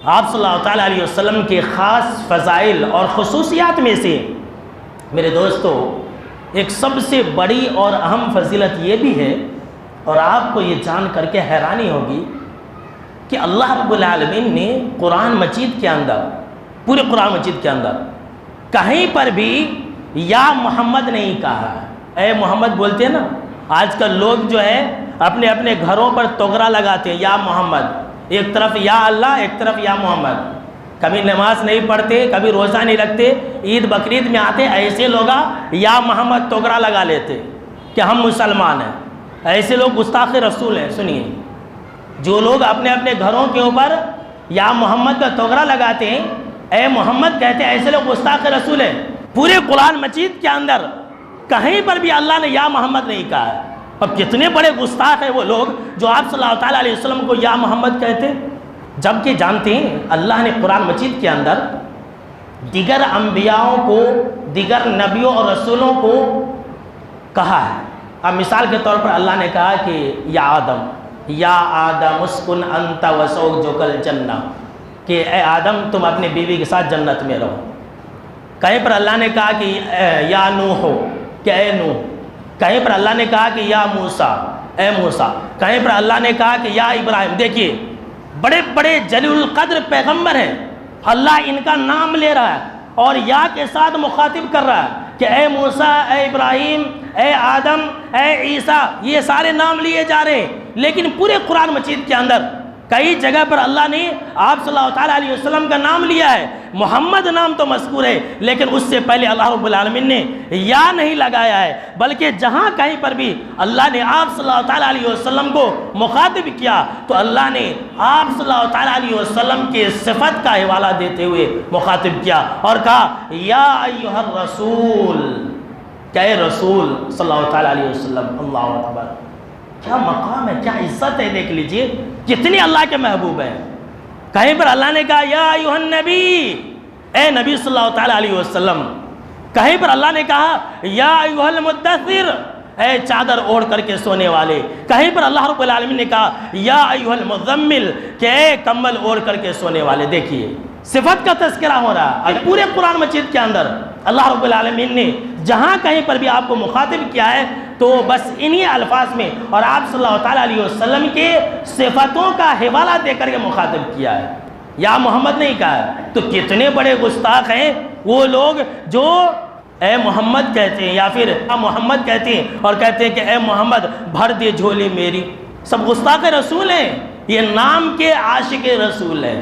آپ صلی اللہ تعالیٰ علیہ وسلم کے خاص فضائل اور خصوصیات میں سے میرے دوستو ایک سب سے بڑی اور اہم فضیلت یہ بھی ہے، اور آپ کو یہ جان کر کے حیرانی ہوگی کہ اللہ رب العالمین نے قرآن مجید کے اندر، پورے قرآن مجید کے اندر کہیں پر بھی یا محمد نہیں کہا ہے۔ اے محمد بولتے ہیں نا، آج کل لوگ جو ہے اپنے اپنے گھروں پر توغرا لگاتے ہیں، یا محمد، ایک طرف یا اللہ، ایک طرف یا محمد۔ کبھی نماز نہیں پڑھتے، کبھی روزہ نہیں رکھتے، عید بقرعید میں آتے ایسے لوگ یا محمد توغرا لگا لیتے کہ ہم مسلمان ہیں۔ ایسے لوگ گستاخ رسول ہیں۔ سنیے، جو لوگ اپنے اپنے گھروں کے اوپر یا محمد کا توغرا لگاتے ہیں، اے محمد کہتے ہیں، ایسے لوگ گستاخ رسول ہیں۔ پورے قرآن مجید کے اندر کہیں پر بھی اللہ نے یا محمد نہیں کہا ہے۔ اب کتنے بڑے گستاخ ہیں وہ لوگ جو آپ صلی اللہ تعالیٰ علیہ وسلم کو یا محمد کہتے ہیں، جبکہ جانتے ہیں اللہ نے قرآن مجید کے اندر دیگر انبیاءوں کو، دیگر نبیوں اور رسولوں کو کہا ہے۔ اب مثال کے طور پر اللہ نے کہا کہ یا آدم اسکن انت وزوجک الجنہ، کہ اے آدم تم اپنی بیوی کے ساتھ جنت میں رہو۔ کہیں پر اللہ نے کہا کہ یا نوح، کہ اے نوح۔ کہیں پر اللہ نے کہا کہ یا موسیٰ، اے موسیٰ۔ کہیں پر اللہ نے کہا کہ یا ابراہیم۔ دیکھیے، بڑے بڑے جلیل القدر پیغمبر ہیں، اللہ ان کا نام لے رہا ہے اور یا کے ساتھ مخاطب کر رہا ہے کہ اے موسیٰ، اے ابراہیم، اے آدم، اے عیسیٰ، یہ سارے نام لیے جا رہے ہیں۔ لیکن پورے قرآن مجید کے اندر کئی جگہ پر اللہ نے آپ صلی اللہ تعالیٰ علیہ وسلم کا نام لیا ہے۔ محمد نام تو مذکور ہے، لیکن اس سے پہلے اللہ رب العالمین نے یا نہیں لگایا ہے، بلکہ جہاں کہیں پر بھی اللہ نے آپ صلی اللہ تعالیٰ علیہ وسلم کو مخاطب کیا تو اللہ نے آپ صلی اللہ تعالیٰ علیہ وسلم کے صفت کا حوالہ دیتے ہوئے مخاطب کیا اور کہا یا ایھا الرسول، کہ اے رسول صلی اللہ تعالیٰ علیہ وسلم۔ اللہ اکبر، کیا مقام ہے، کیا عزت ہے، دیکھ لیجئے کتنی اللہ کے محبوب ہیں۔ کہیں پر اللہ نے کہا یا ایھا النبی، اے نبی صلی اللہ تعالیٰ علیہ وسلم۔ کہیں پر اللہ نے کہا یا ایھا المدثر، اے چادر اوڑھ کر کے سونے والے۔ کہیں پر اللہ رب العالمین نے کہا یا ایھا المزمل، کہ اے کمبل اوڑھ کر کے سونے والے۔ دیکھیے صفت کا تذکرہ ہو رہا ہے پورے قرآن مجید کے اندر۔ اللہ رب العالمین نے جہاں کہیں پر بھی آپ کو مخاطب کیا ہے تو بس انہی الفاظ میں اور آپ صلی اللہ تعالیٰ علیہ وسلم کے صفتوں کا حوالہ دے کر کے مخاطب کیا ہے، یا محمد نہیں کہا ہے۔ تو کتنے بڑے گستاخ ہیں وہ لوگ جو اے محمد کہتے ہیں یا پھر محمد کہتے ہیں اور کہتے ہیں کہ اے محمد بھر دے جھولی میری۔ سب گستاخ رسول ہیں، یہ نام کے عاشق رسول ہیں۔